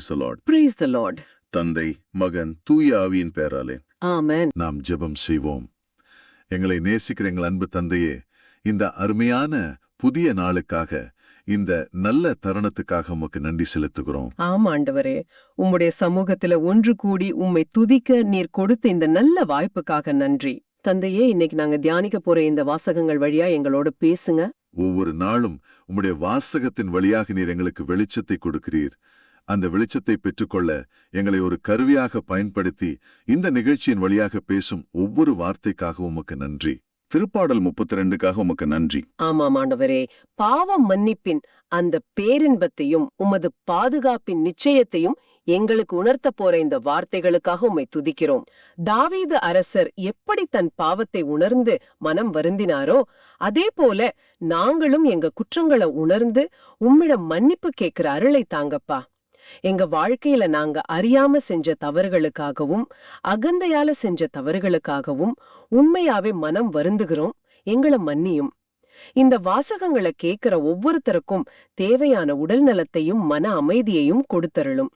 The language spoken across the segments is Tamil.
Praise the Lord. Praise the Lord. தந்தை மகன் தூய ஆவியின் பெயராலே Amen. நாம் ஜெபம் செய்வோம். எங்களை நேசிக்கிற எங்கள் அன்பு தந்தையே, இந்த அருமையான புதிய நாளுக்காக, இந்த நல்ல தருணத்துக்காக உமக்கு நன்றி செலுத்துகிறோம். ஆம் ஆண்டவரே, உம்முடைய சமூகத்துல ஒன்று கூடி உம்மை துதிக்க நீர் கொடுத்த இந்த நல்ல வாய்ப்புக்காக நன்றி. தந்தையே, இன்னைக்கு நாங்க தியானிக்க போற இந்த வாசகங்கள் வழியா எங்களோட பேசுங்க. ஒவ்வொரு நாளும் உம்முடைய வாசகத்தின் வழியாக நீர் எங்களுக்கு வெளிச்சத்தை கொடுக்கிறீர். அந்த வெளிச்சத்தை பெற்றுக்கொள்ள எங்களை ஒரு கருவியாக பயன்படுத்தி இந்த நிகழ்ச்சியின் வழியாக பேசும் ஒவ்வொரு வார்த்தைக்காக உமக்கு நன்றி. திருப்பாடல் 32க்காக உமக்கு நன்றி. ஆமாம் ஆண்டவரே, பாவம் மன்னிப்பின் அந்த பேரின்பத்தையும் உமது பாதுகாப்பின் நிச்சயத்தையும் எங்களுக்கு உணர்த்த போற இந்த வார்த்தைகளுக்காக உம்மை துதிக்கிறோம். தாவீது அரசர் எப்படி தன் பாவத்தை உணர்ந்து மனம் வருந்தினாரோ, அதே போல நாங்களும் எங்க குற்றங்களை உணர்ந்து உம்மிடம் மன்னிப்பு கேட்கிற அருளை தாங்கப்பா. எங்க வாழ்க்கையில நாங்க அறியாம செஞ்ச தவறுகளுக்காகவும் அகந்தையால செஞ்ச தவறுகளுக்காகவும் உண்மையாவே மனம் வருந்துகிறோம். எங்கள மன்னியும். இந்த வாசகங்களை கேட்கிற ஒவ்வொருத்தருக்கும் தேவையான உடல் நலத்தையும் மன அமைதியையும் கொடுத்தருளும்.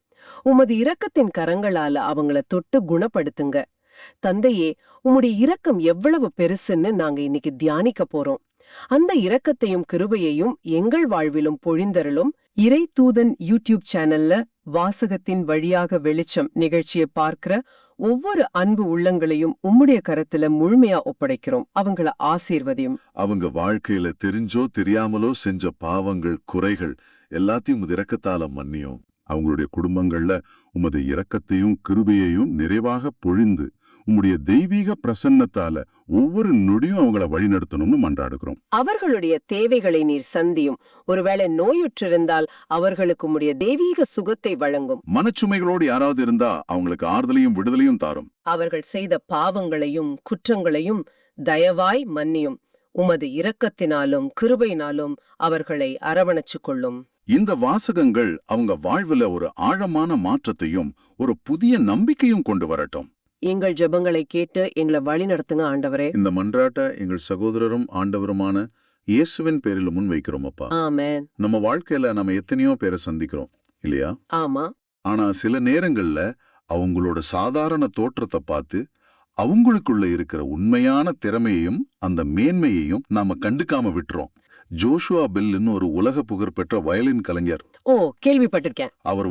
உமது இரக்கத்தின் கரங்களால அவங்கள தொட்டு குணப்படுத்துங்க. தந்தையே, உம்முடைய இரக்கம் எவ்வளவு பெருசுன்னு நாங்க இன்னைக்கு தியானிக்க போறோம். அந்த இரக்கத்தையும் கிருபையையும் எங்கள் வாழ்விலும் பொழிந்தருளும். இறை தூதன் யூடியூப் சேனல்ல வாசகத்தின் வழியாக வெளிச்சம் நிகழ்ச்சியை பார்க்கிற ஒவ்வொரு அன்பு உள்ளங்களையும் உம்முடைய கரத்துல முழுமையா ஒப்படைக்கிறோம். அவங்கள ஆசீர்வதியும். அவங்க வாழ்க்கையில தெரிஞ்சோ தெரியாமலோ செஞ்ச பாவங்கள், குறைகள் எல்லாத்தையும் உமது இரக்கத்தால மன்னியும். அவங்களுடைய குடும்பங்கள்ல உமது இரக்கத்தையும் கிருபையையும் நிறைவாக பொழிந்து உம்முடைய தெய்வீக பிரசன்னத்தால ஒவ்வொரு நொடியும் அவங்கள வழிநடத்தணும்னு மன்றாடுகிறோம். அவர்களுடைய தேவைகளை நீர் சந்தியும். ஒருவேளை நோயுற்றிருந்தால் அவர்களுக்கு உம்முடைய தெய்வீக சுகத்தை வழங்கும். மனச்சுமைகளோடு யாராவது இருந்தா அவங்களுக்கு ஆறுதலையும் விடுதலையும் தாரும். அவர்கள் செய்த பாவங்களையும் குற்றங்களையும் தயவாய் மன்னியும். உமது இரக்கத்தினாலும் கிருபையினாலும் அவர்களை அரவணைச்சு கொள்ளும். இந்த வாசகங்கள் அவங்க வாழ்வுல ஒரு ஆழமான மாற்றத்தையும் ஒரு புதிய நம்பிக்கையும் கொண்டு வரட்டும். எங்கள் ஜெபங்களை கேட்டு எங்களை வழி நடத்துங்க ஆண்டவரே. இந்த மன்றாட்ட எங்கள் சகோதரரும் ஆண்டவருமான இயேசுவின் பேரில் முன் வைக்கிறோம் அப்பா. ஆமென். நம்ம வாழ்க்கையில நம்ம எத்தனையோ பேரை சந்திக்கிறோம் இல்லையா? ஆமா. ஆனா சில நேரங்கள்ல அவங்களோட சாதாரண தோற்றத்தை பார்த்து அவங்களுக்குள்ள இருக்கிற உண்மையான திறமையையும் அந்த மேன்மையையும் நாம கண்டுக்காம விட்டுறோம். ஜோஷுவா பெல்லுன்னு ஒரு உலக புகழ்பெற்ற வயலின் கலைஞர். ஓ, கேள்விப்பட்டிருக்கேன். அவர்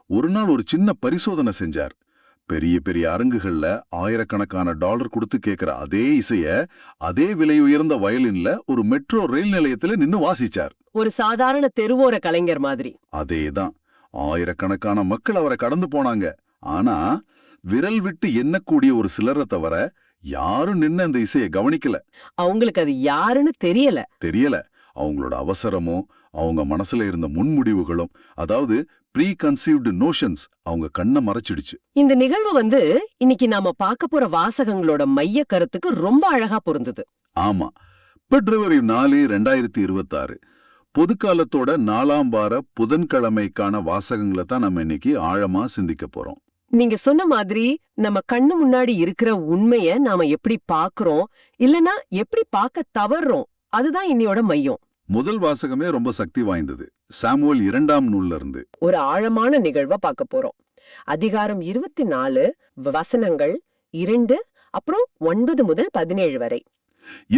ஒரு நாள் ஒரு சின்ன பரிசோதனை செஞ்சார். பெரிய பெரிய அரங்குகள்ல ஆயிரக்கணக்கான டாலர் கொடுத்து கேட்கிற அதே இசைய அதே விலை உயர்ந்த வயலின்ல ஒரு மெட்ரோ ரயில் நிலையத்துல நின்னு வாசிச்சார். ஒரு சாதாரண தெருவோர கலைஞர் மாதிரி. அதேதான். ஆயிரக்கணக்கான மக்கள் அவரை கடந்து போனாங்க. ஆனா விரல் விட்டு எண்ணக்கூடிய ஒரு சிலரை தவிர யாரும் நின்னு அந்த இசையை கவனிக்கல. அவங்களுக்கு அது யாருன்னு தெரியல. அவங்களோட அவசரமும் அவங்க மனசுல இருந்த முன்முடிவுகளும், அதாவது ப்ரீ கன்சீவ்டு நோஷன்ஸ், அவங்க கண்ணை மறைச்சிடுச்சு. இந்த நிகழ்வு இன்னைக்கு நாம பார்க்க போற வாசகங்களோட மைய கருத்துக்கு ரொம்ப அழகா பொருந்தது. ஆமா. பிப்ரவரி 4, 2026 பொதுக்காலத்தோட 4ஆம் வார புதன்கிழமைக்கான வாசகங்களை தான் நம்ம இன்னைக்கு ஆழமா சிந்திக்க போறோம். நீங்க சொன்ன மாதிரி நம்ம கண்ணு முன்னாடி இருக்கிற உண்மைய நாம எப்படி பாக்குறோம், இல்லனா எப்படி பார்க்க தவறுறோம், அதுதான் இன்னையோட மையம். முதல் வாசகமே ரொம்ப சக்தி வாய்ந்தது. சாமுவேல் 2ஆம் நூல்ல இருந்து ஒரு ஆழமான நிகழ்வை பார்க்க போறோம். அதிகாரம் 24 வசனங்கள் 2 அப்புறம் 9 முதல் 17 வரை.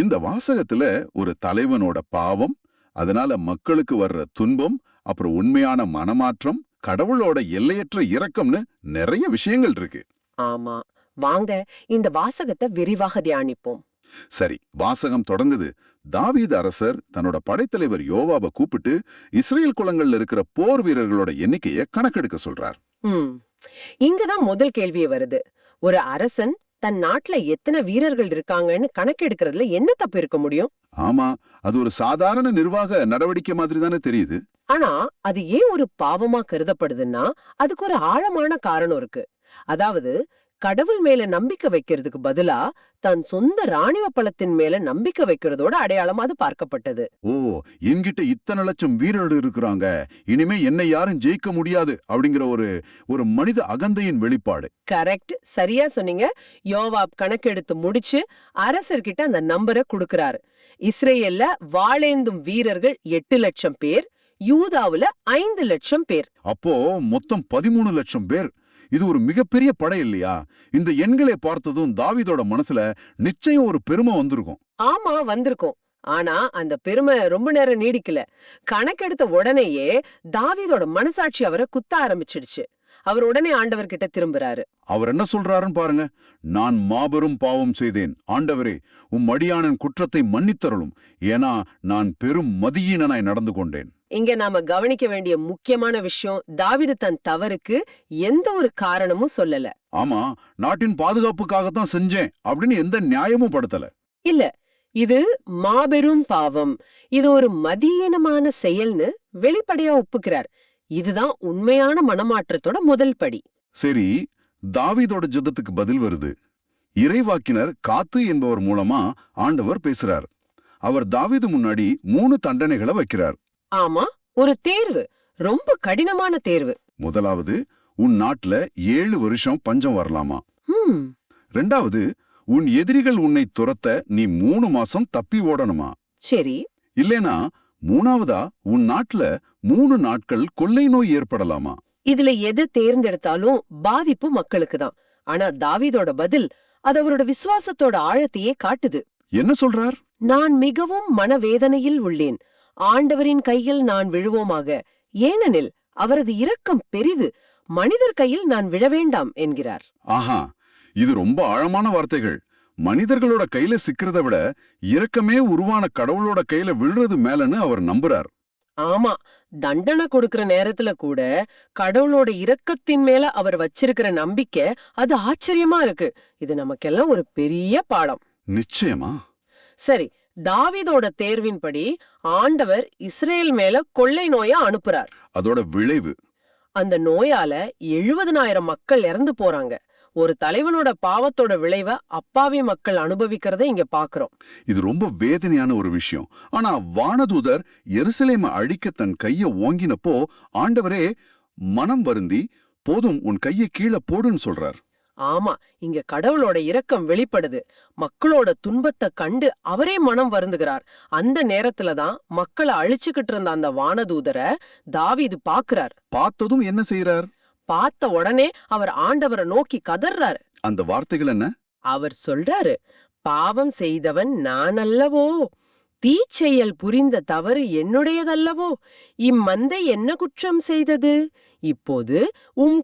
இந்த வாசகத்துல ஒரு தலைவனோட பாவம், அதனால மக்களுக்கு வர்ற துன்பம், அப்புறம் உண்மையான மனமாற்றம், கடவுளோட எல்லையற்ற இரக்கம்னு நிறைய விஷயங்கள் இருக்கு. ஆமா, வாங்க இந்த வாசகத்தை விரிவாக தியானிப்போம். சரி, வாசகம் தொடங்குது. தாவீது அரசர் தன்னோட படைத்தலைவர் யோவாபை கூப்பிட்டு இஸ்ரேல் குலங்கள்ல இருக்கிற போர் வீரர்களோட எண்ணிக்கையை கணக்கெடுக்க சொல்றார். இங்கதான் முதல் கேள்வியே வருது. ஒரு அரசன் தன் நாட்டுல எத்தனை வீரர்கள் இருக்காங்கன்னு கணக்கெடுக்கிறதுல என்ன தப்பு இருக்க முடியும்? ஆமா, அது ஒரு சாதாரண நிர்வாக நடவடிக்கை மாதிரி தானே தெரியுது. ஆனா அது ஏன் ஒரு பாவமா கருதப்படுதுன்னா அதுக்கு ஒரு ஆழமான காரணம் இருக்கு. அதாவது கடவுள் மேல நம்பிக்கை வைக்கிறதுக்கு பதிலா தன் சொந்த ராணுவ பலத்தின் மேல நம்பிக்கை வைக்கிறதோட அடையாளமா அது பார்க்கப்பட்டது. ஓ, என்கிட்ட இத்தனை லட்சம் வீரர்கள் இருக்கிறாங்க, இனிமே என்னை யாரும் ஜெயிக்க முடியாது அப்படிங்கிற ஒரு மனித அகந்தையின் வெளிப்பாடு. கரெக்ட், சரியா சொன்னீங்க. யோவாப் கணக்கெடுத்து முடிச்சு அரசர்கிட்ட அந்த நம்பரை கொடுக்கிறாரு. இஸ்ரேல்ல வாளேந்தும் வீரர்கள் 8 லட்சம் பேர், யூதாவுல 5 லட்சம் பேர். அப்போ மொத்தம் 13 லட்சம் பேர். இது ஒரு மிகப்பெரிய படை இல்லையா? இந்த எண்களை பார்த்ததும் தாவீதோட மனசுல நிச்சயம் ஒரு பெருமை வந்திருக்கும். ஆமா, வந்திருக்கும். ஆனா அந்த பெருமை ரொம்ப நேரம் நீடிக்கல. கணக்கெடுத்த உடனேயே தாவீதோட மனசாட்சி அவரை குத்த ஆரம்பிச்சிடுச்சு. அவர் உடனே ஆண்டவர்கிட்ட திரும்புறாரு. அவர் என்ன சொல்றாருன்னு பாருங்க. நான் மாபெரும் பாவம் செய்தேன். ஆண்டவரே, அடியானின் குற்றத்தை மன்னித்தருளும். ஏன்னா நான் பெரும் மதியீனனாய் நடந்து கொண்டேன். இங்க நாம கவனிக்க வேண்டிய முக்கியமான விஷயம், தாவீது தன் தவறுக்கு எந்த ஒரு காரணமும் சொல்லல. ஆமா, நாட்டின் பாதுகாப்புக்காகத்தான் செஞ்சேன் அப்படின்னு எந்த நியாயமும் படுத்தல. இல்ல, இது மாபெரும் பாவம், இது ஒரு மதியீனமான செயல்னு வெளிப்படையா ஒப்புக்கிறார். இதுதான் உண்மையான மனமாற்றத்தோட முதல் படி. சரி, தாவீதோட ஜெபத்துக்கு பதில் வருது. இறைவாக்கினர் காத்து என்பவர் மூலமா ஆண்டவர் பேசுறார். அவர் தாவீது முன்னாடி 3 தண்டனைகளை வைக்கிறார். ஆமா, ஒரு தேர்வு, ரொம்ப கடினமான தேர்வு. முதலாவது, உன் நாட்டுல 7 வருஷம் பஞ்சம் வரலாமா. ஹம், 2வது, உன் எதிரிகள் உன்னை துரத்த நீ 3 மாசம் தப்பி ஓடணுமா. சரி. இல்லேனா 3வதா, உன் நாட்டுல 3 நாட்கள் கொள்ளை நோய் ஏற்படலாமா. இதுல எதை தேர்ந்தெடுத்தாலும் பாதிப்பு மக்களுக்கு தான். ஆனா தாவீதோட பதில் அது அவரோட விசுவாசத்தோட ஆழத்தையே காட்டுது. என்ன சொல்றார்? நான் மிகவும் மனவேதனையில் உள்ளேன். ஆண்டவரின் கையில் நான் விழுவோமாக, ஏனெனில் அவரது இரக்கம் பெரிது. மனிதர் கையில் நான் விழ வேண்டாம் என்கிறார். ஆஹா, இது ரொம்ப ஆழமான வார்த்தைகள். மனிதர்களோட கையில சிக்கிறத விட இரக்கமே உருவான கடவுளோட கையில விழுறது மேலன்னு அவர் நம்புறார். ஆமா, தண்டனை கொடுக்கிற நேரத்துல கூட கடவுளோட இரக்கத்தின் மேல அவர் வச்சிருக்கிற நம்பிக்கை அது ஆச்சரியமா இருக்கு. இது நமக்கெல்லாம் ஒரு பெரிய பாடம். நிச்சயமா. சரி, தாவீதோட தேர்வின்படி ஆண்டவர் இஸ்ரேல் மேல கொள்ளை நோயை அனுப்புறார். அதோட விளைவு, அந்த நோயால 70,000 மக்கள் இறந்து போறாங்க. ஒரு தலைவனோட பாவத்தோட விளைவை அப்பாவி மக்கள் அனுபவிக்கிறத இங்க பாக்குறோம். இது ரொம்ப வேதனையான ஒரு விஷயம். ஆனா வானதூதர் எருசலேமை அழிக்க தன் கைய ஓங்கினப்போ ஆண்டவரே மனம் வருந்தி, போதும் உன் கையை கீழே போடுன்னு சொல்றார். ஆமா, இங்க கடவுளோட இரக்கம் வெளிப்படுது. மக்களோட துன்பத்தை கண்டு அவரே மனம் வருந்துகிறார். அந்த நேரத்துலதான் மக்களை அழிச்சுக்கிட்டு இருந்த அந்த வானதூதரை தாவீது பாக்குறார். பார்த்ததும் என்ன செய்யறார்? பார்த்த உடனே அவர் ஆண்டவரை நோக்கி கதறாரு. அந்த வார்த்தைகள் என்ன? அவர் சொல்றாரு, பாவம் செய்தவன் நான் அல்லவோ, தீச்செயல் புரிந்த தவறு என்னுடையதல்லவோ, இம்மந்தை என்ன குற்றம் செய்தது? இப்போது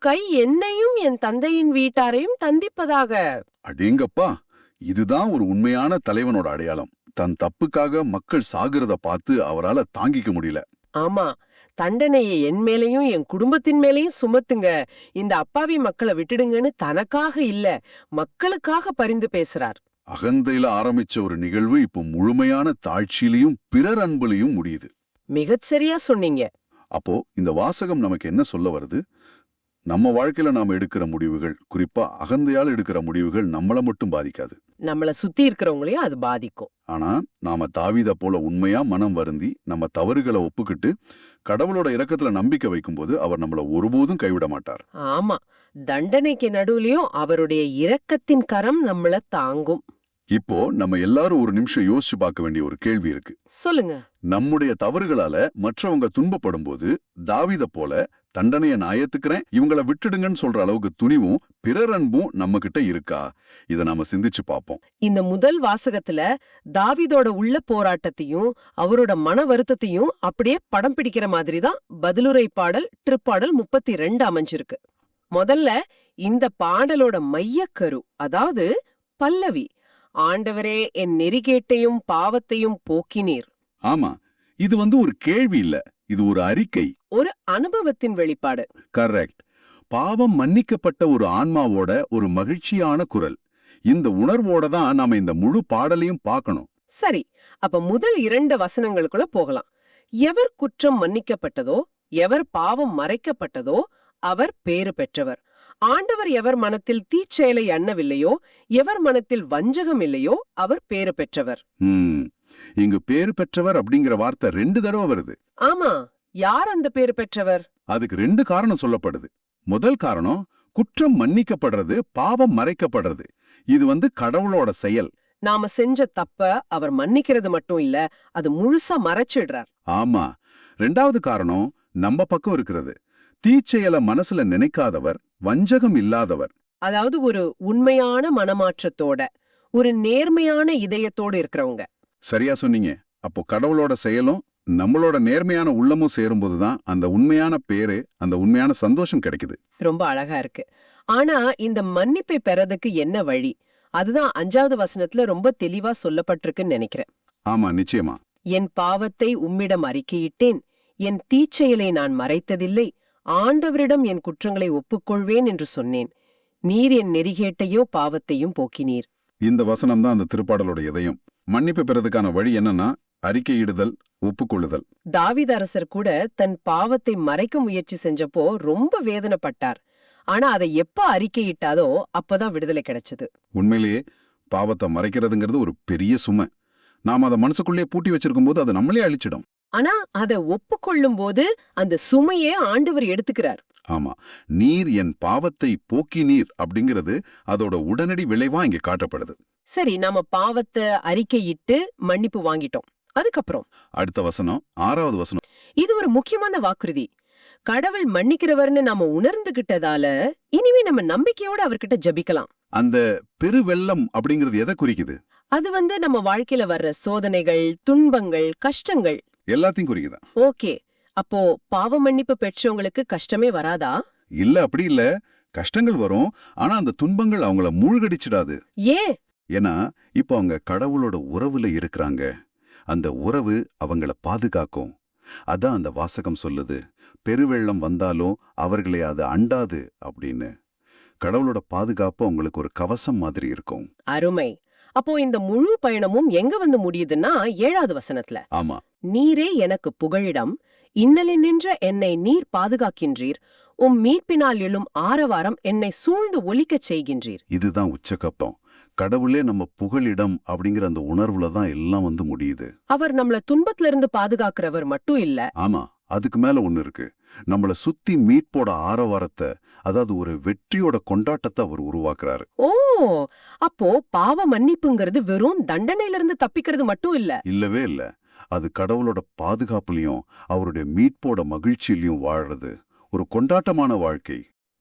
கை என்னையும் என் தந்தையின் வீட்டாரையும் தண்டிப்பதாக. அடேங்கப்பா, இதுதான் ஒரு உண்மையான தலைவனோட அடையாளம். தன் தப்புக்காக மக்கள் சாகிறத பார்த்து அவரால தாங்கிக்க முடியல. ஆமா, தண்டனையை என் மேலையும் என் குடும்பத்தின் மேலையும் சுமத்துங்க, இந்த அப்பாவி மக்களை விட்டுடுங்கன்னு தனக்காக இல்ல, மக்களுக்காக பரிந்து பேசுறார். அகந்தையில ஆரம்பிச்ச ஒரு நிகழ்வு இப்போ முழுமையான தாழ்ச்சியிலையும் பிறர் அன்புலையும் முடியுது. மிகச்சரியா சொன்னீங்க. அப்போ இந்த வாசகம் நமக்கு என்ன சொல்ல வருது? நம்ம வாழ்க்கையில நாம எடுக்கிற முடிவுகள், குறிப்பா அகந்தையால் எடுக்கிற முடிவுகள் நம்மள மட்டும் பாதிக்காது, நம்மள சுத்தி இருக்கிறவங்களையும் அது பாதிக்கும். ஆனா நாம தாவீத போல உண்மையா மனம் வருந்தி நம்ம தவறுகளை ஒப்புக்கிட்டு கடவுளோட இரக்கத்துல நம்பிக்கை வைக்கும்போது அவர் நம்மள ஒருபோதும் கைவிட மாட்டார். ஆமா, தண்டனைக்கு நடுவுலயும் அவருடைய இரக்கத்தின் கரம் நம்மள தாங்கும். இப்போ நம்ம எல்லாரும் ஒரு நிமிஷம் யோசிச்சு பார்க்க வேண்டிய ஒரு கேள்வி இருக்கு. சொல்லுங்க. நம்முடைய தவறுகளால மற்றவங்க துன்பப்படும் போது தாவீத போல தண்டனையை நான் ஏத்துக்கிறேன், இவங்கள விட்டுடுங்கன்னு சொல்ற அளவுக்கு துணிவும் பிறர் அன்பும் நம்ம கிட்ட இருக்கா? இத நாம சிந்திச்சு பார்ப்போம். இந்த முதல் வாசகத்துல தாவீதோட உள்ள போராட்டத்தையும் அவரோட மன வருத்தத்தையும் அப்படியே படம் பிடிக்கிற மாதிரி தான் பதிலுரை பாடல் திருப்பாடல் 32 அமைஞ்சிருக்கு. முதல்ல இந்த பாடலோட மையக்கரு, அதாவது பல்லவி, ஆண்டவரே என் நெறிகேட்டையும் பாவத்தையும் போக்கினீர். ஆமா, இது ஒரு கேள்வி இல்ல, இது ஒரு அறிக்கை, ஒரு அனுபவத்தின் வெளிப்பாடு. கரெக்ட். பாவம் மன்னிக்கப்பட்ட ஒரு ஆன்மாவோட ஒரு மகிழ்ச்சியான குரல். இந்த உணர்வோட தான் நாம இந்த முழு பாடலையும் பார்க்கணும். சரி, அப்ப முதல் 2 வசனங்களுக்குள்ள போகலாம். எவர் குற்றம் மன்னிக்கப்பட்டதோ, எவர் பாவம் மறைக்கப்பட்டதோ அவர் பேறு பெற்றவர். ஆண்டவர் எவர் மனத்தில் தீச்செயலை எண்ணவில்லையோ, எவர் மனத்தில் வஞ்சகம் இல்லையோ அவர் பேறு பெற்றவர். இங்கு பேறு பெற்றவர் அப்படிங்கிற வார்த்தை 2 தடவை வருது. ஆமா, யார் அந்த பேறு பெற்றவர்? அதுக்கு 2 காரணம் சொல்லப்படுது. முதல் காரணம், குற்றம் மன்னிக்கப்படுறது, பாவம் மறைக்கப்படுறது. இது கடவுளோட செயல். நாம செஞ்ச தப்ப அவர் மன்னிக்கிறது மட்டும் இல்ல, அது முழுசா மறைச்சிடுறார். ஆமா, ரெண்டாவது காரணம் நம்ம பக்கம் இருக்கிறது. தீச்செயல மனசுல நினைக்காதவர், வஞ்சகம் இல்லாதவர். அதாவது ஒரு உண்மையான மனமாற்றத்தோட ஒரு நேர்மையான இதயத்தோடு இருக்கிறவங்க. சரியா சொன்னீங்க. அப்போ கடவுளோட செயலும் நம்மளோட நேர்மையான உள்ளமும் சேரும்போதுதான் அந்த உண்மையான பேரு, அந்த உண்மையான சந்தோஷம் கிடைக்குது. ரொம்ப அழகா இருக்கு. ஆனா இந்த மன்னிப்பை பெறதுக்கு என்ன வழி? அதுதான் 5வது வசனத்துல ரொம்ப தெளிவா சொல்லப்பட்டிருக்குன்னு நினைக்கிறேன். ஆமா, நிச்சயமா. என் பாவத்தை உம்மிடம் அறிக்கையிட்டேன், என் தீச்செயலை நான் மறைத்ததில்லை, ஆண்டவரிடம் என் குற்றங்களை ஒப்புக்கொள்வேன் என்று சொன்னேன். நீர் என் நெறிகேட்டையோ பாவத்தையும் போக்கினீர். இந்த வசனம் தான் அந்த திருப்பாடலோட இதயம். மன்னிப்பு பெறதுக்கான வழி என்னன்னா அறிக்கையிடுதல், ஒப்புக்கொள்ளுதல். தாவீது அரசர் கூட தன் பாவத்தை மறைக்க முயற்சி செஞ்சப்போ ரொம்ப வேதனைப்பட்டார். ஆனா அதை எப்ப அறிக்கையிட்டாதோ அப்பதான் விடுதலை கிடைச்சது. உண்மையிலேயே பாவத்தை மறைக்கிறதுங்கிறது ஒரு பெரிய சுமை. நாம அதை மனசுக்குள்ளேயே பூட்டி வச்சிருக்கும் போது அதை நம்மளே அழிச்சிடும். ஆனா அதை ஒப்புக்கொள்ளும் போது அந்த சுமையே ஆண்டவர் எடுத்துக்கிறார். ஆமா, நீர் என் பாவத்தை போக்கினீர் அப்படிங்கிறது அதோட உடனடி விளைவா இங்க காட்டப்படுது. சரி, நாம பாவத்தை அறிக்கையிட்டு மன்னிப்பு வாங்கிட்டோம். அதுக்கப்புறம் அடுத்த வசனம் 6வது வசனம். இது ஒரு முக்கியமான வாக்குறுதி. கடவுள் மன்னிக்கிறவர்னு நாம உணர்ந்துகிட்டதால இனிமே நம்ம நம்பிக்கையோட அவர்கிட்ட ஜபிக்கலாம். அந்த பெருவெள்ளம் அப்படிங்கிறது எதை குறிக்குது? அது நம்ம வாழ்க்கையில வர்ற சோதனைகள், துன்பங்கள், கஷ்டங்கள் எல்லாத்தையும் குறிக்குது. ஓகே, அப்போ பாவ மன்னிப்பு பெற்றவங்களுக்கு கஷ்டமே வராதா? இல்ல, அப்படி இல்ல. கஷ்டங்கள் வரும். ஆனா அந்த துன்பங்கள் அவங்கள மூழ்கடிச்சிடாது. ஏன்? ஏன்னா இப்ப அவங்க கடவுளோட உறவுல இருக்கிறாங்க. அந்த உறவு அவங்கள பாதுகாக்கும். அதான் அந்த வாசகம் சொல்லுது, பெருவெள்ளம் வந்தாலும் அவர்களை அது அண்டாது அப்படின்னு. கடவுளோட பாதுகாப்பு அவங்களுக்கு ஒரு கவசம் மாதிரி இருக்கும். அருமை. அப்போ இந்த முழு பயணமும் எங்க வந்து முடியுதுன்னா 7வது வசனத்துல. ஆமா, நீரே எனக்கு புகழிடம், இன்னலில் நின்ற என்னை நீர் பாதுகாக்கின்றீர், உம் மீட்பினால் எழும் ஆரவாரம் என்னை சூழ்ந்து ஒலிக்கச் செய்கின்றீர். இதுதான் உச்சகப்பம். கடவுளே நம்ம புகழிடம் அப்படிங்கிற அந்த உணர்வுல தான் எல்லாம் வந்து முடியுது. அவர் நம்மள துன்பத்துல இருந்து பாதுகாக்கிறவர் மட்டும் இல்ல. ஆமா, அதுக்கு மேல ஒண்ணு இருக்கு. நம்மள சுத்தி மீட்போட ஆரவாரத்தை, அதாவது ஒரு வெற்றியோட கொண்டாட்டத்தை அவர் உருவாக்குறாரு. ஓ, அப்போ பாவ மன்னிப்புங்கிறது வெறும் தண்டனையிலிருந்து தப்பிக்கிறது மட்டும் இல்ல. இல்லவே இல்ல. அது கடவுளோட பாதுகாப்புலயும் அவருடைய மீட்போட மகிழ்ச்சியிலையும் வாழறது ஒரு கொண்டாட்டமான வாழ்க்கை.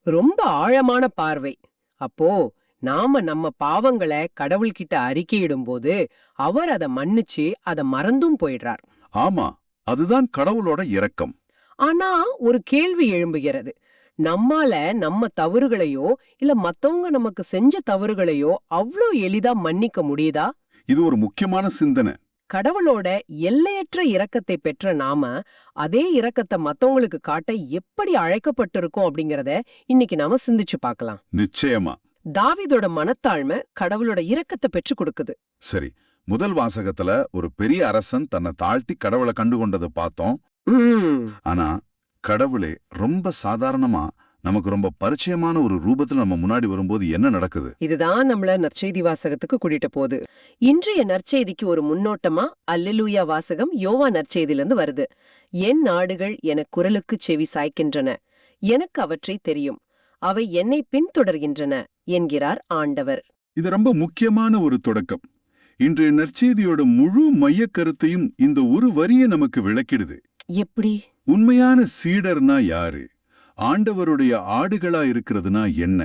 ரொம்ப ஆழமான பார்வை. அப்போ நாம நம்ம பாவங்களை கடவுள்கிட்ட அறிக்கையிடும்போது அவர் அதை மன்னிச்சு அதை மறந்தும் போயிடுறார். ஆமா, அதுதான் கடவுளோட இரக்கம். ஆனா ஒரு கேள்வி எழும்புகிறது. நம்மால நம்ம தவறுகளையோ இல்ல மத்தவங்க நமக்கு செஞ்ச தவறுகளையோ அவ்ளோ எளிதா மன்னிக்க முடியுதா? இது ஒரு முக்கியமான சிந்தனை. கடவுளோட எல்லையற்ற இரக்கத்தை பெற்ற நாம அதே இரக்கத்தை மத்தவங்களுக்கு காட்ட எப்படி அழைக்கப்பட்டிருக்கோம் அப்படிங்கறத இன்னைக்கு நாம சிந்திச்சு பார்க்கலாம். நிச்சயமா. தாவீதோட மனத்தாழ்மை கடவுளோட இரக்கத்தை பெற்று கொடுக்குது. சரி, முதல் வாசகத்துல ஒரு பெரிய அரசன் தன்னை தாழ்த்தி கடவுளை கண்டுகொண்டதை பார்த்தோம். ஆனா கடவுளே ரொம்ப சாதாரணமா நமக்கு ரொம்ப பரிச்சயமான ஒரு ரூபத்துல நம்ம முன்னாடி வரும்போது என்ன நடக்குது? இதுதான் நம்மள நற்செய்தி வாசகத்துக்கு கூட்டிட்டு போகுது. இன்றைய நற்செய்திக்கு ஒரு முன்னோட்டமா அல்லேலூயா வாசகம் யோவான் நற்செய்தியிலிருந்து வருது. என் நாடுகள் என குரலுக்கு செவி சாய்க்கின்றன, எனக்கு அவற்றை தெரியும், அவை என்னை பின்தொடர்கின்றன என்கிறார் ஆண்டவர். இது ரொம்ப முக்கியமான ஒரு தொடக்கம். இன்றைய நற்செய்தியோட முழு மையக் கருத்தையும் இந்த ஒரு வரியை நமக்கு விளக்கிடுது. எப்படி? உண்மையான சீடர்னா யாரு? ஆண்டவருடைய ஆடுகளா இருக்கிறதுனா என்ன?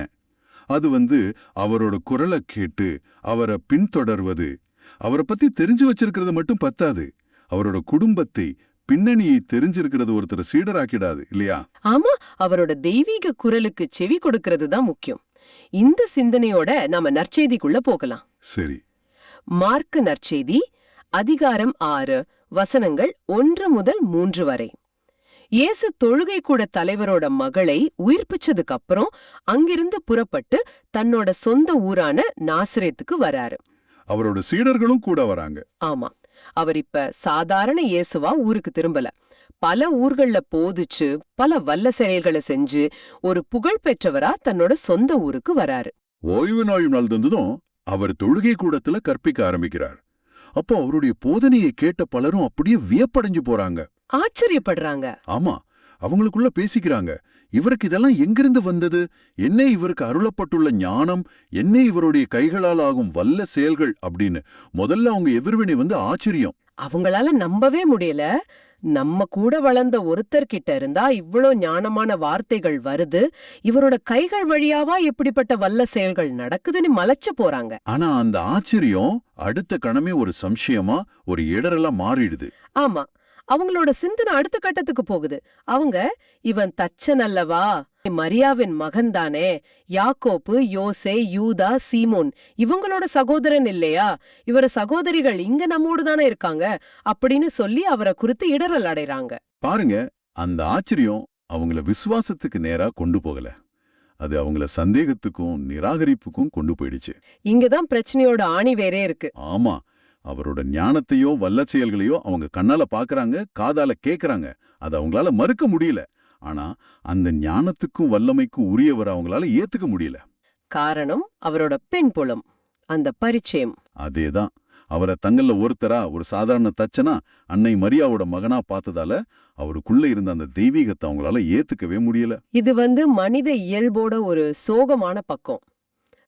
அது அவரோட குரலை கேட்டு அவரை பின்தொடர்வது. அவரை பத்தி தெரிஞ்சு வச்சிருக்கிறது மட்டும் பத்தாது. அவரோட குடும்பத்தை, பின்னணியை தெரிஞ்சிருக்கிறது ஒருத்தர் சீடராக்கிடாது இல்லையா? ஆமா, அவரோட தெய்வீக குரலுக்கு செவி கொடுக்கிறது தான் முக்கியம். இந்த சிந்தனையோட நாம நற்செய்திக்குள்ள போகலாம். சரி. மார்க்கு நற்செய்தி அதிகாரம் 6 வசனங்கள் 1 முதல் 3 வரை. இயேசு தொழுகை கூட தலைவரோட மகளை உயிர்ப்பிச்சதுக்கு அப்புறம் அங்கிருந்து புறப்பட்டு தன்னோட சொந்த ஊரான நாசரேத்துக்கு வராரு. அவரோட சீடர்களும் கூட வராங்க. ஆமா, அவர் இப்ப சாதாரண இயேசுவா ஊருக்கு திரும்பல. பல ஊர்கள்ல போதிச்சு பல வல்ல செயல்களை செஞ்சு ஒரு புகழ் பெற்றவரா தன்னோட சொந்த ஊருக்கு வராரு. ஓய்வு நாள் தந்ததும் அவர் தொழுகை கூடத்துல கற்பிக்க ஆரம்பிக்கிறார். அப்போ அவருடைய போதனையை கேட்ட பலரும் அப்படியே வியப்படைஞ்சு போறாங்க, ஆச்சரியப்படுறாங்க. ஆமா, அவங்களுக்குள்ள பேசிக்கிறாங்க, இவருக்கு இதெல்லாம் எங்கிருந்து வந்தது? என்ன இவருக்கு அருளப்பட்டுள்ள ஞானம்? என்ன இவருடைய கைகளால் ஆகும் வல்ல செயல்கள் அப்படின்னு முதல்ல அவங்க எதிர்வினை ஆச்சரியம். அவங்களால நம்பவே முடியல. நம்ம கூட வளர்ந்த ஒருத்தர்கிட்ட இருந்தா இவ்ளோ ஞானமான வார்த்தைகள் வருது, இவரோட கைகள் வழியாவா இப்படிப்பட்ட வல்ல செயல்கள் நடக்குதுன்னு மலைச்சு போறாங்க. ஆனா அந்த ஆச்சரியம் அடுத்த கணமே ஒரு சம்சயமா, ஒரு இடரெல்லாம் மாறிடுது. ஆமா, அவங்களோட சிந்தனை அடுத்த கட்டத்துக்கு போகுது. அவங்க, இவன் தச்சன் அல்லவா, மரியாவின் மகன்தானே, யாக்கோப்பு, யோசே, யூதா, சீமோன் இவங்களோட சகோதரன் இல்லையா, இவர சகோதரிகள் இங்க நம்மோடு தானே இருக்காங்க அப்படின்னு சொல்லி அவரை குறித்து இடறல் அடைறாங்க. பாருங்க, அந்த ஆச்சரியம் அவங்கள விசுவாசத்துக்கு நேரா கொண்டு போகல. அது அவங்கள சந்தேகத்துக்கும் நிராகரிப்புக்கும் கொண்டு போயிடுச்சு. இங்கதான் பிரச்சனையோட ஆணி வேறே இருக்கு. ஆமா, அவரோட ஞானத்தையோ வல்ல செயல்களையோ அவங்க கண்ணால பாக்குறாங்க, காதால கேக்குறாங்க. அது அவங்களால மறுக்க முடியல. ஆனா அந்த ஞானத்துக்கும் வல்லமைக்கும் உரியவர் அவங்களால ஏத்துக்க முடியல. காரணம் அவரோட பின்புலம், அந்த பரிச்சயம். அதேதான், அவரை தங்கள்ல ஒருத்தரா, ஒரு சாதாரண தச்சனா, அன்னை மரியாவோட மகனா பார்த்ததால அவருக்குள்ள இருந்த அந்த தெய்வீகத்தை அவங்களால ஏத்துக்கவே முடியல. இது மனித இயல்போட ஒரு சோகமான பக்கம்.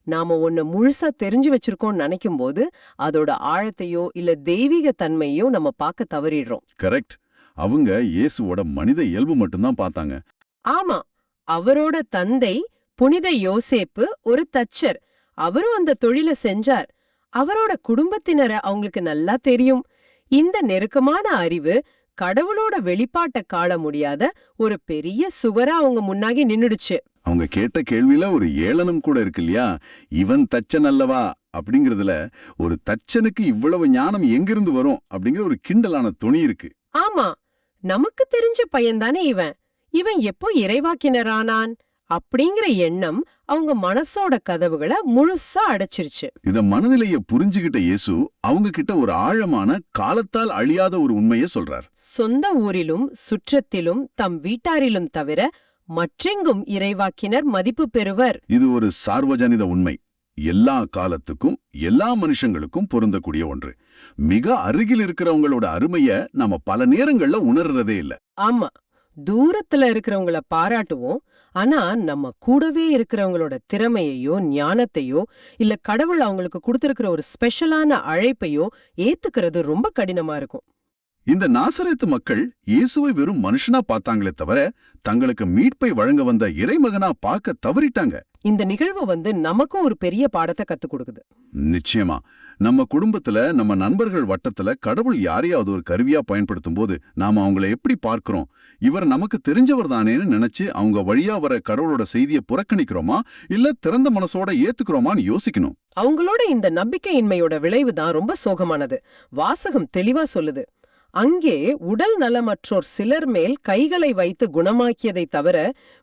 நாம ஒண்ணு முழுசா தெரிஞ்சு வச்சிருக்கோம்னு நினைக்கும் போது அதோட ஆழத்தையோ இல்ல தெய்வீக தன்மையோ நம்ம பார்க்க தவறிடுறோம். கரெக்ட். அவங்க இயேசுவோட மனித இயல்பு மட்டும்தான் பார்த்தாங்க. ஆமா, அவரோட தந்தை புனித யோசேப்பு ஒரு தச்சர். அவரும் அந்த தொழிலை செஞ்சார். அவரோட குடும்பத்தினரை அவங்களுக்கு நல்லா தெரியும். இந்த நெருக்கமான அறிவு கடவுளோட வெளிப்பாட்டை காண முடியாத ஒரு பெரிய சுவரா அவங்க முன்னாடி நின்னுடுச்சு. அவங்க கேட்ட கேள்வியில ஒரு ஏளனம் கூட இருக்கு இல்லையா? இவன் தச்சன் அல்லவா அப்படிங்கறதுல ஒரு தச்சனுக்கு இவ்வளவு ஞானம் எங்கிருந்து வரும் அப்படிங்கிற ஒரு கிண்டலான துணி இருக்கு. ஆமா, நமக்கு தெரிஞ்ச பையன்தானே இவன், இவன் எப்போ இறைவாக்கினரானான் அப்படிங்கிற எண்ணம் அவங்க மனசோட கதவுகளை முழுசா அடைச்சிருச்சு. இத மனநிலைய புரிஞ்சுகிட்ட இயேசு அவங்க கிட்ட ஒரு ஆழமான, காலத்தால் அழியாத ஒரு உண்மையை சொல்றார். சொந்த ஊரிலும் சுற்றத்திலும் தம் வீட்டாரிலும் தவிர மற்றெங்கும் இறைவாக்கினர் மதிப்பு பெறுவர். இது ஒரு சார்வஜனித உண்மை. எல்லா காலத்துக்கும் எல்லா மனுஷங்களுக்கும் பொருந்தக்கூடிய ஒன்று. மிக அருகில் இருக்கிறவங்களோட அருமைய நாம பல நேரங்கள்ல உணர்றதே இல்ல. ஆமா, தூரத்துல இருக்கிறவங்கள பாராட்டுவோம். ஆனா நம்ம கூடவே இருக்கிறவங்களோட திறமையையோ ஞானத்தையோ இல்ல கடவுள் அவங்களுக்கு கொடுத்திருக்கிற ஒரு ஸ்பெஷலான அழைப்பையோ ஏத்துக்கிறது ரொம்ப கடினமா இருக்கும். இந்த நாசரேத்து மக்கள் இயேசுவை வெறும் மனுஷனா பார்த்தாங்களே தவிர தங்களுக்கு மீட்பை வழங்க வந்த இறைமகனா பார்க்க தவறிட்டாங்க. இந்த நிகழ்வு நமக்கும் ஒரு பெரிய பாடத்தை கத்துக் கொடுக்குது. நிச்சயமா, நம்ம குடும்பத்துல, நம்ம நண்பர்கள் வட்டத்துல கடவுள் யாரையாவது ஒரு கருவியா பயன்படுத்தும் போது நாம அவங்கள எப்படி பார்க்கிறோம்? இவர் நமக்கு தெரிஞ்சவர் தானேன்னு நினைச்சு அவங்க வழியா வர கடவுளோட செய்தியை புறக்கணிக்கிறோமா இல்ல திறந்த மனசோட ஏத்துக்கிறோமான்னு யோசிக்கணும். அவங்களோட இந்த நம்பிக்கையின்மையோட விளைவு தான் ரொம்ப சோகமானது. வாசகம் தெளிவா சொல்லுது. அங்கே உடல் நலமற்றோர் சிலர் மேல் கைகளை வைத்து குணமாக்கியதை தவிர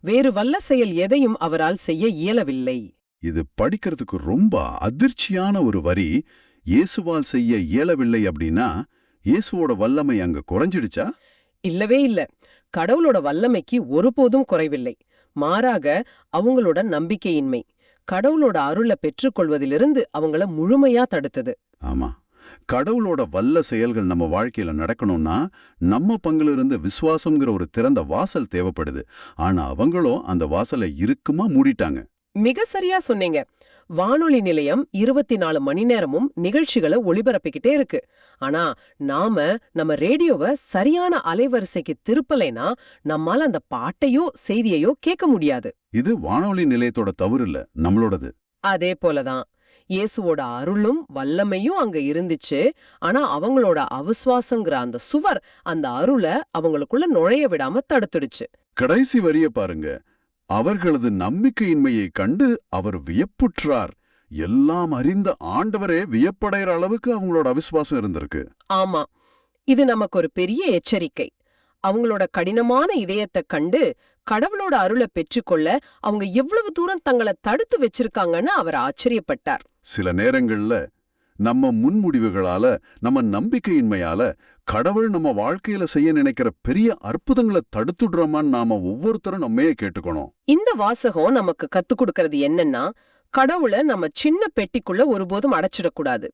வேறு வல்ல செயல் எதையும் அவரால் செய்ய இயலவில்லை. இது படிக்கிறதுக்கு ரொம்ப அதிர்ச்சியான ஒரு வரி. இயேசுவால் செய்ய இயலவில்லை அப்படின்னா இயேசுவோட வல்லமை அங்க குறைஞ்சிடுச்சா? இல்லவே இல்ல. கடவுளோட வல்லமைக்கு ஒருபோதும் குறைவில்லை. மாறாக அவங்களோட நம்பிக்கையின்மை கடவுளோட அருளை பெற்றுக்கொள்வதிலிருந்து அவங்கள முழுமையா தடுத்தது. ஆமா, கடவுளோட வல்ல செயல்கள் நம்ம வாழ்க்கையில நடக்கணும்னா நம்ம பங்குல இருந்து விசுவாசம்ங்கிற ஒரு திறந்த வாசல் தேவைப்படுது. ஆனா அவங்களும் அந்த வாசலை இறுக்கமா மூடிட்டாங்க. மிக சரியா சொன்னீங்க. வானொலி நிலையம் 24 மணி நேரமும் நிகழ்ச்சிகளை ஒளிபரப்பிக்கிட்டே இருக்கு. ஆனா நம்ம ரேடியோவை சரியான அலைவரிசைக்கு திருப்பலைனா நம்மால அந்த பாட்டையோ செய்தியையோ கேட்க முடியாது. இது வானொலி நிலையத்தோட தவறு இல்ல, நம்மளோடது. அதே போலதான் இயேசுவோட அருளும் வல்லமையும் அங்க இருந்துச்சு. ஆனா அவங்களோட அவிசுவாசங்கிற அந்த சுவர் அந்த அருளை அவங்களுக்குள்ள நுழைய விடாம தடுத்துடுச்சு. கடைசி வரிய பாருங்க. அவர்களது நம்பிக்கையின்மையை கண்டு அவர் வியப்புற்றார். எல்லாம் அறிந்த ஆண்டவரே வியப்படைகிற அளவுக்கு அவங்களோட அவிசுவாசம் இருந்திருக்கு. ஆமா, இது நமக்கு ஒரு பெரிய எச்சரிக்கை. அவங்களோட கடினமான இதயத்தை கண்டு கடவுளோட அருளை பெற்றுக்கொள்ள அவங்க எவ்வளவு தூரம் தங்களை தடுத்து வச்சிருக்காங்கன்னு அவர் ஆச்சரியப்பட்டார். சில நேரங்கள்ல நம்ம முன்முடிவுகளால, நம்ம நம்பிக்கையின்மையால கடவுள் நம்ம வாழ்க்கையில செய்ய நினைக்கிற பெரிய அற்புதங்களை தடுத்துடுறோமான்னு நாம ஒவ்வொருத்தரும் நம்மையே கேட்டுக்கணும். இந்த வாசகம் நமக்கு கத்துக் கொடுக்கறது என்னன்னா, கடவுளை நம்ம சின்ன பெட்டிக்குள்ள ஒருபோதும் அடைச்சிடக்கூடாது.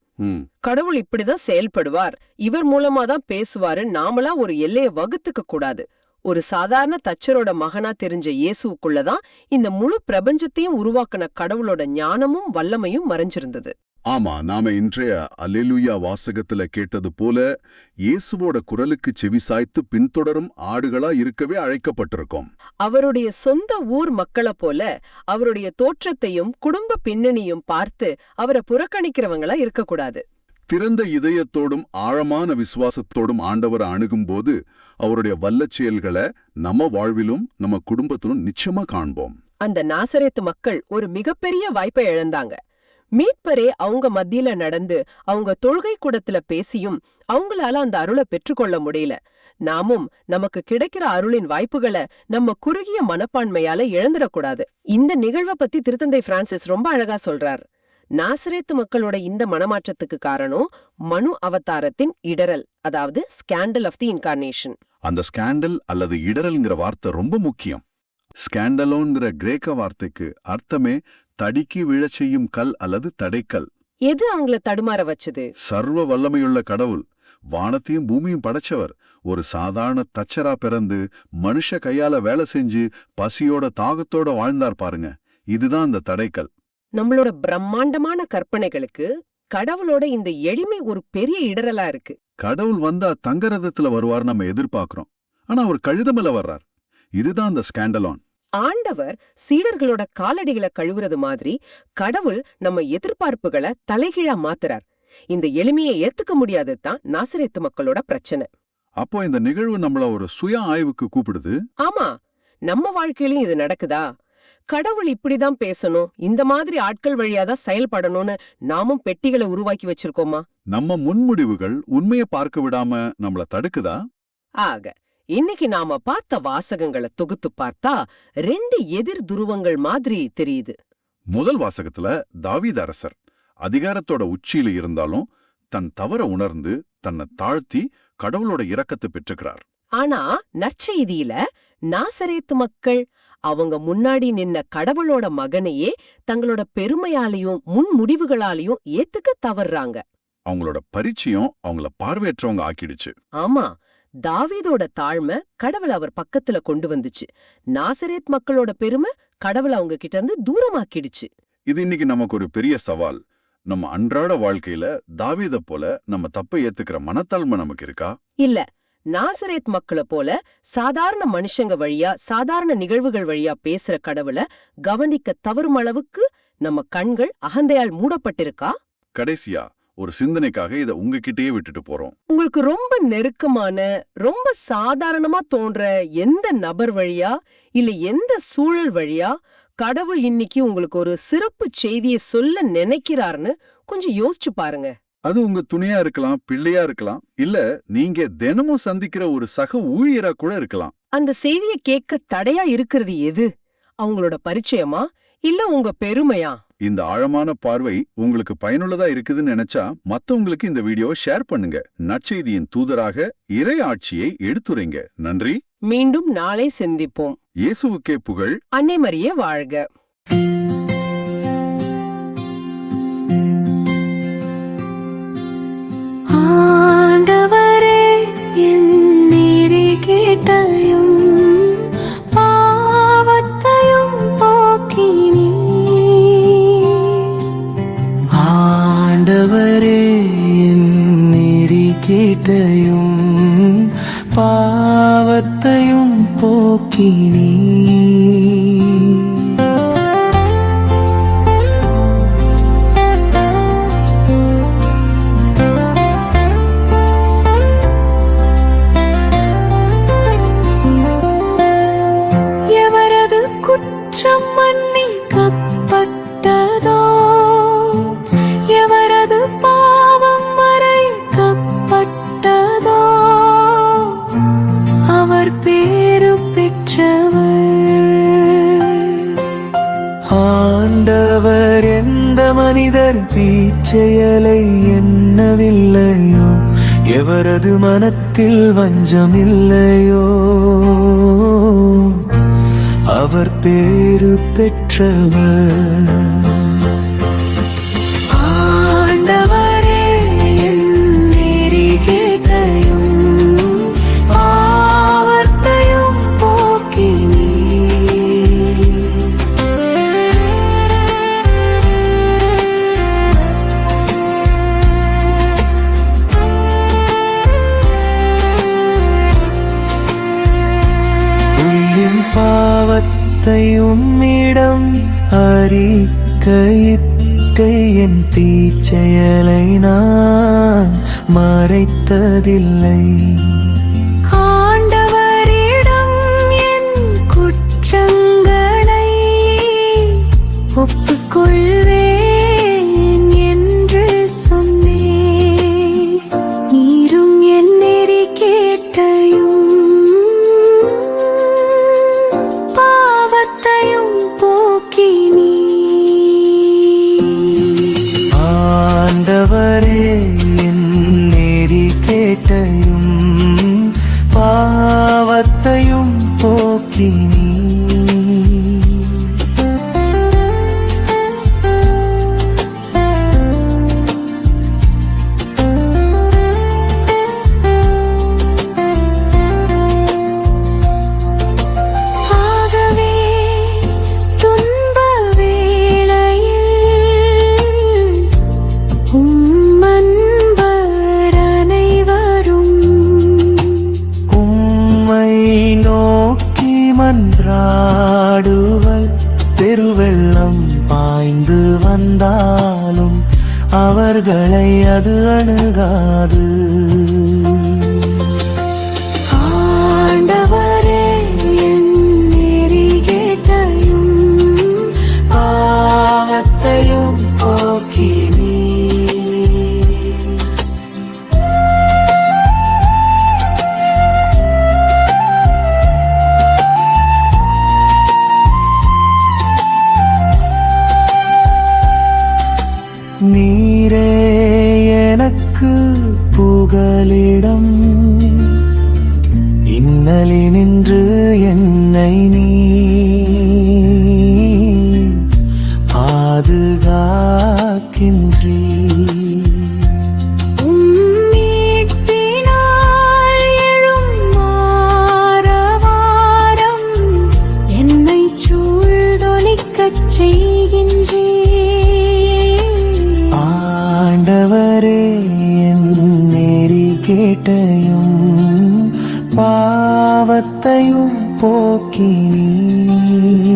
கடவுள் இப்படிதான் செயல்படுவார், இவர் மூலமா தான் பேசுவாரு, நாமளா ஒரு எல்லையை வகுத்துக்க கூடாது. ஒரு சாதாரண தச்சரோட மகனா தெரிஞ்ச இயேசுக்குள்ளதான் இந்த முழு பிரபஞ்சத்தையும் உருவாக்குன கடவுளோட ஞானமும் வல்லமையும் மறைஞ்சிருந்தது. ஆமா, நாம இன்றைய அல்லேலூயா வாசகத்துல கேட்டது போல இயேசுவோட குரலுக்கு செவிசாய்த்து பின்தொடரும் ஆடுகளா இருக்கவே அழைக்கப்பட்டிருக்கோம். அவருடைய சொந்த ஊர் மக்களைப் போல அவருடைய தோற்றத்தையும் குடும்ப பின்னணியும் பார்த்து அவரை புறக்கணிக்கிறவங்களா இருக்கக்கூடாது. திறந்த இதயத்தோடும் ஆழமான விசுவாசத்தோடும் ஆண்டவரை அணுகும்போது அவருடைய வல்லச் செயல்களை நம்ம வாழ்விலும் நம்ம குடும்பத்திலும் நிச்சயமா காண்போம். அந்த நாசரேத்து மக்கள் ஒரு மிகப்பெரிய வாய்ப்பை இழந்தாங்க. மீட்பரே அவங்க மத்தியில நடந்து அவங்க தொழுகை கூடத்துல பேசியும் அவங்களால அந்த அருளை பெற்றுக்கொள்ள முடியல. நாமும் நமக்கு கிடைக்கிற அருளின் வாய்ப்புகளை நம்ம குறுகிய மனப்பான்மையால இழந்துடக்கூடாது. இந்த நிகழ்வை பத்தி திருத்தந்தை பிரான்சிஸ் ரொம்ப அழகா சொல்றார். நாசரேத்து மக்களோட இந்த மனமாற்றத்துக்கு காரணம் மனு அவதாரத்தின் இடரல், அதாவது ஸ்கேண்டல் ஆஃப் தி இன்கார்னேஷன். அந்த ஸ்கேண்டல் அல்லது இடரல்ங்கிற வார்த்தை ரொம்ப முக்கியம். ஸ்கேண்டலோங்கிற கிரேக்க வார்த்தைக்கு அர்த்தமே தடிக்கி விழச் செய்யும் கல் அல்லது தடைக்கல். எது அவங்கள தடுமாற வச்சது? சர்வ வல்லமையுள்ள கடவுள், வானத்தையும் பூமியும் படைச்சவர், ஒரு சாதாரண தச்சரா பிறந்து மனுஷ கையால வேலை செஞ்சு பசியோட தாகத்தோட வாழ்ந்தார் பாருங்க. இதுதான் அந்த தடைக்கல். நம்மளோட பிரம்மாண்டமான கற்பனைகளுக்கு கடவுளோட இந்த எளிமை ஒரு பெரிய இடரலா இருக்கு. கடவுள் வந்தா தங்கரதத்துல வருவார் நம்ம எதிர்பார்க்கிறோம். ஆனா அவர் கழுதமல வர்றார். இதுதான் அந்த ஸ்கேண்டலான். ஆண்டவர் சீடர்களோட காலடிகளை கழுவுறது மாதிரி கடவுள் நம்ம எதிர்பார்ப்புகளை தலைகீழா மாத்துறார். இந்த எளிமையை ஏத்துக்க முடியாததுதான் நாசரேத்து மக்களோட பிரச்சனை. அப்போ இந்த நிகழ்வு நம்மள ஒரு சுய ஆய்வுக்கு கூப்பிடுது. ஆமா, நம்ம வாழ்க்கையிலும் இது நடக்குதா? கடவுள் இப்படிதான் பேசணும், இந்த மாதிரி ஆட்கள் வழியாதான் செயல்படணும்னு நாமும் பெட்டிகளை உருவாக்கி வச்சிருக்கோமா? நம்ம முன்முடிவுகள் உண்மையை பார்க்க விடாம நம்மள தடுக்குதா? ஆக இன்னைக்கு நாம பார்த்த வாசகங்களை தொகுத்து பார்த்தா 2 எதிர் துருவங்கள் மாதிரி தெரியுது. முதல் வாசகத்துல தாவீது அரசர் அதிகாரத்தோட உச்சியில இருந்தாலும் தன் தவற உணர்ந்து தன்னை தாழ்த்தி கடவுளோட இரக்கத்தை பெற்றுக்கிறார். ஆனா நற்செய்தியில நாசரேத்து மக்கள் அவங்க முன்னாடி நின்ன கடவுளோட மகனையே தங்களோட பெருமையாலையும் முன்முடிவுகளாலையும் ஏத்துக்க தவறுறாங்க. அவங்களோட பரிச்சயம் அவங்கள பார்வையற்றவங்க ஆக்கிடுச்சு. ஆமா, தாவீதோட தாழ்மை கடவுள் அவர் பக்கத்துல கொண்டு வந்துச்சு. நாசரேத் மக்களோட பெருமை கடவுள் அவங்க கிட்ட இருந்து தூரமாக்கிடுச்சு. இது இன்னைக்கு நமக்கு ஒரு பெரிய சவால். நம்ம அன்றாட வாழ்க்கையில தாவீத போல நம்ம தப்பை ஏத்துக்கிற மனத்தாழ்மை நமக்கு இருக்கா? இல்ல, நாசரேத் மக்களை போல சாதாரண மனுஷங்க வழியா சாதாரண நிகழ்வுகள் வழியா பேசுற கடவுளை கவனிக்க தவறும் அளவுக்கு நம்ம கண்கள் அகந்தையால் மூடப்பட்டிருக்கா? கடைசியா ஒரு சிந்தனைக்காக இதை உங்ககிட்டயே விட்டுட்டு போறோம். உங்களுக்கு ரொம்ப நெருக்கமான, ரொம்ப சாதாரணமா தோன்ற எந்த நபர் வழியா இல்ல எந்த சூழல் வழியா கடவுள் இன்னைக்கு உங்களுக்கு ஒரு சிறப்பு செய்தியை சொல்ல நினைக்கிறாருன்னு கொஞ்சம் யோசிச்சு பாருங்க. அது உங்க துணையா இருக்கலாம், பிள்ளையா இருக்கலாம், இல்ல நீங்க தினமும் சந்திக்கிற ஒரு சக ஊழியரா கூட இருக்கலாம். அந்த செய்தியை கேட்க தடையா இருக்கிறது எது? அவங்களோட பரிச்சயமா இல்ல உங்க பெருமையா? இந்த ஆழமான பார்வை உங்களுக்கு பயனுள்ளதா இருக்குதுன்னு நினைச்சா மத்தவங்களுக்கு இந்த வீடியோவை ஷேர் பண்ணுங்க. நற்செய்தியின் தூதராக இறை ஆட்சியை எடுத்துரைங்க. நன்றி. மீண்டும் நாளை சந்திப்போம். இயேசுவுக்கே புகழ். அன்னை மரியே வாழ்க. ஆண்டவரே, என் நீதி கேட்டயும் பாவத்தையும் போக்கினீர். ஆண்டவரே, என் நீதி கேட்டயும் பாவத்தையும் போக்கினீர். குற்றம் மன்னிக்கப்பட்டதோ, எவரது பாவம் மறைக்கப்பட்டதோ, அவர் பேரு பெற்றவர். ஆண்டவர் எந்த மனிதர் தீச்செயலை எண்ணவில்லையோ, எவரது மனத்தில் வஞ்சமில்லையோ, அவர் பேரு பெற்றவர். ஆண்டவரே, என் நீதி கேட்டயும் பாவத்தையும் போக்கினீர். உம்மிடம் அறிக்கையிட்டு என் தீச்செயலை நான் மறைத்ததில்லை. ஆண்டவரிடம் என் குற்றங்களை ஒப்புக்கொள்வேன் என்று சொன்னேன். நீரும் என் நெறி கேட்டையும் பாவத்தையும் போக்கினீர். ஆண்டவரே என் நெறி கேட்டையும் பாவத்தையும் போக்கினீர். ஆகவே துன்ப வேளையில் உம்மன்பர் அனைவரும் உம்மை நோக்கி மன்றாடுவர். பெருவெள்ளம் பாய்ந்து வந்தாலும் அவர்களை அது அணுகாது. ஆண்டவரே என் நெறி கேட்டையும் பாவத்தையும் போக்கினீர். நீரே எனக்கு புகலிடம். இன்னலினின்று என்னை நீ பாதுகாக்கின்றீர். உம்மீட்பினால் எழும் ஆரவாரம் என்னை சூழ்ந்தொலிக்கச் செய்கின்றீர். ஆண்டவரே என் நெறி கேட்டையும் பாவத்தையும் போக்கினீர்.